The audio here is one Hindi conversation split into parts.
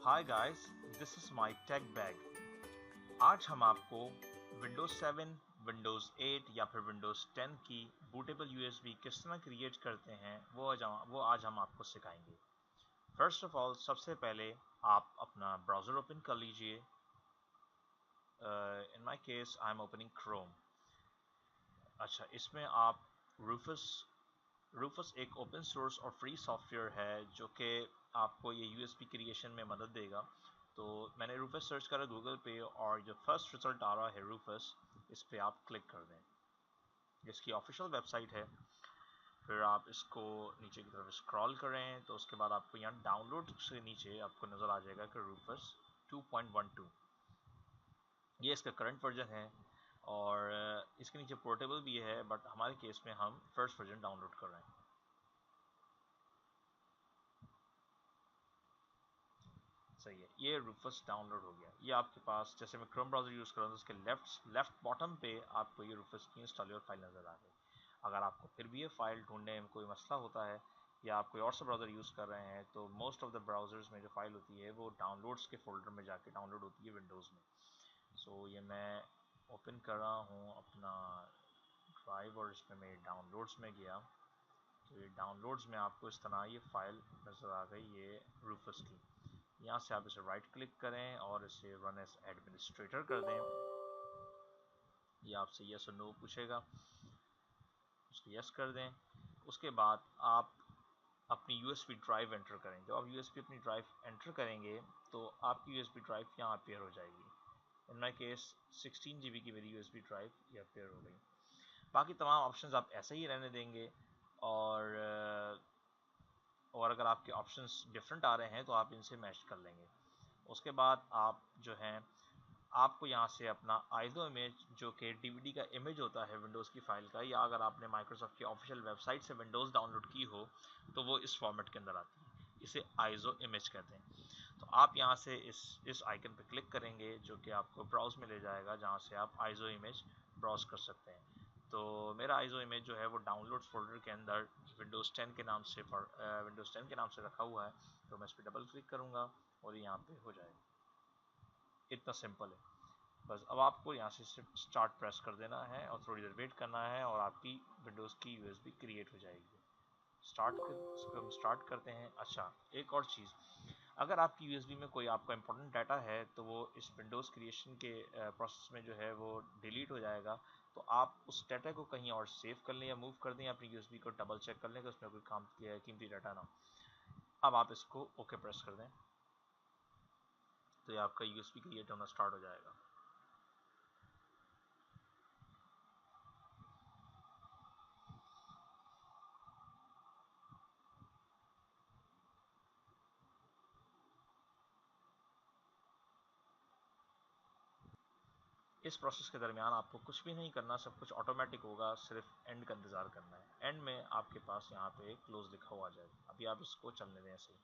Hi guys, this is my tech bag. आज हम आपको विंडोज 7, विंडोज 8 या फिर विंडोज 10 की बूटेबल यूएसबी किस तरह क्रिएट करते हैं वो आज हम आपको सिखाएंगे। फर्स्ट ऑफ ऑल, सबसे पहले आप अपना ब्राउज़र ओपन कर लीजिए। In my case I am opening Chrome. अच्छा, इसमें आप रूफस एक ओपन सोर्स और फ्री सॉफ्टवेयर है जो कि आपको ये यूएसबी क्रिएशन में मदद देगा। तो मैंने रूफस सर्च करा गूगल पे और जो फर्स्ट रिजल्ट आ रहा है रूफस, इस पर आप क्लिक कर दें। इसकी ऑफिशियल वेबसाइट है। फिर आप इसको नीचे की तरफ स्क्रॉल करें तो उसके बाद आपको यहाँ डाउनलोड से नीचे आपको नज़र आ जाएगा कि रूफस 2.12 ये इसका करंट वर्जन है। और इसके नीचे पोर्टेबल भी है, बट हमारे केस में हम फर्स्ट वर्जन डाउनलोड कर रहे हैं। सही है, ये रूफस डाउनलोड हो गया। ये आपके पास, जैसे मैं क्रोम ब्राउज़र यूज़ कर रहा हूँ तो उसके लेफ्ट बॉटम पे आपको ये रूफस की इंस्टॉलर फाइल नज़र आ गई। अगर आपको फिर भी ये फाइल ढूंढने में कोई मसला होता है या आप कोई और सा ब्राउज़र यूज़ कर रहे हैं, तो मोस्ट ऑफ द ब्राउज़र्स में जो फाइल होती है वो डाउनलोड्स के फोल्डर में जाके डाउनलोड होती है विंडोज़ में। सो ये मैं ओपन कर रहा हूँ अपना ड्राइव और इसमें मैं डाउनलोड्स में गया तो ये डाउनलोड्स में आपको इस तरह ये फाइल नज़र आ गई, ये रूफस की। यहाँ से आप इसे राइट क्लिक करें और इसे रन एज एडमिनिस्ट्रेटर कर दें। ये आपसे यस और नो पूछेगा, उसको यस कर दें। उसके बाद आप अपनी यूएसबी ड्राइव एंटर करें। जब आप यूएसबी अपनी ड्राइव एंटर करेंगे तो आपकी यूएसबी ड्राइव यहाँ अपेयर हो जाएगी। इन माई केस 16 GB की मेरी यूएसबी ड्राइव ये अपेयर हो गई। बाकी तमाम ऑप्शंस आप ऐसे ही रहने देंगे और अगर आपके ऑप्शंस डिफरेंट आ रहे हैं तो आप इनसे मैच कर लेंगे। उसके बाद आप जो हैं, आपको यहाँ से अपना आइसो इमेज जो कि डीवीडी का इमेज होता है विंडोज़ की फ़ाइल का, या अगर आपने माइक्रोसॉफ्ट की ऑफिशियल वेबसाइट से विंडोज़ डाउनलोड की हो तो वो इस फॉर्मेट के अंदर आती है। इसे आइसो इमेज कहते हैं। तो आप यहाँ से इस आइकन पर क्लिक करेंगे जो कि आपको ब्राउज़ में ले जाएगा, जहाँ से आप आइसो इमेज ब्राउज़ कर सकते हैं। तो मेरा आइसो इमेज जो है वो डाउनलोड्स फोल्डर के अंदर विंडोज़ 10 के नाम से रखा हुआ है। तो मैं इस पर डबल क्लिक करूँगा और ये यहाँ पे हो जाएगा। इतना सिंपल है। बस अब आपको यहाँ से स्टार्ट प्रेस कर देना है और थोड़ी देर वेट करना है और आपकी विंडोज़ की यूएसबी क्रिएट हो जाएगी। इसको हम स्टार्ट करते हैं। अच्छा, एक और चीज़, अगर आपकी यूएसबी में कोई आपका इंपॉर्टेंट डाटा है तो वो इस विंडोज़ क्रिएशन के प्रोसेस में जो है वो डिलीट हो जाएगा। तो आप उस डाटा को कहीं और सेव कर लें या मूव कर दें, अपनी यूएसबी को डबल चेक कर लें कि उसमें कोई कीमती डाटा ना हो। अब आप इसको ओके प्रेस कर दें तो ये आपका यूएसबी क्रिएट होना स्टार्ट हो जाएगा। इस प्रोसेस के दरमियान आपको कुछ भी नहीं करना, सब कुछ ऑटोमेटिक होगा, सिर्फ एंड का इंतज़ार करना है। एंड में आपके पास यहाँ पे क्लोज लिखा हुआ आ जाएगा। अभी आप इसको चलने दें ऐसे ही।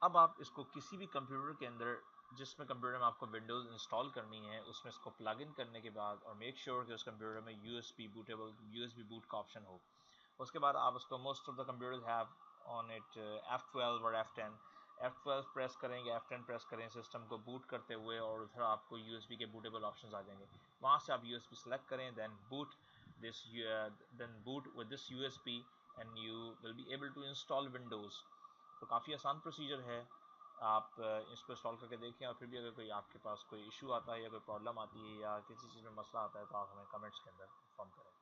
अब आप इसको किसी भी कंप्यूटर के अंदर, जिसमें कंप्यूटर में आपको विंडोज़ इंस्टॉल करनी है, उसमें इसको प्लग इन करने के बाद और मेक श्योर कि उस कंप्यूटर में यूएसबी बूट का ऑप्शन हो। उसके बाद आप उसको, most of the computers have on it F12 और F10। F12 प्रेस करेंगे, F10 प्रेस करें सिस्टम को बूट करते हुए और उधर आपको यूएसबी के बूटेबल ऑप्शंस आ जाएंगे। वहाँ से आप यूएसबी सेलेक्ट करें, then boot with this USB and you will be able to install Windows. तो काफ़ी आसान प्रोसीजर है। आप इसको इंस्टॉल करके देखें और फिर भी अगर कोई आपके पास कोई इशू आता है या कोई प्रॉब्लम आती है या किसी चीज़ में मसला आता है तो आप हमें कमेंट्स के अंदर इन्फॉर्म करें।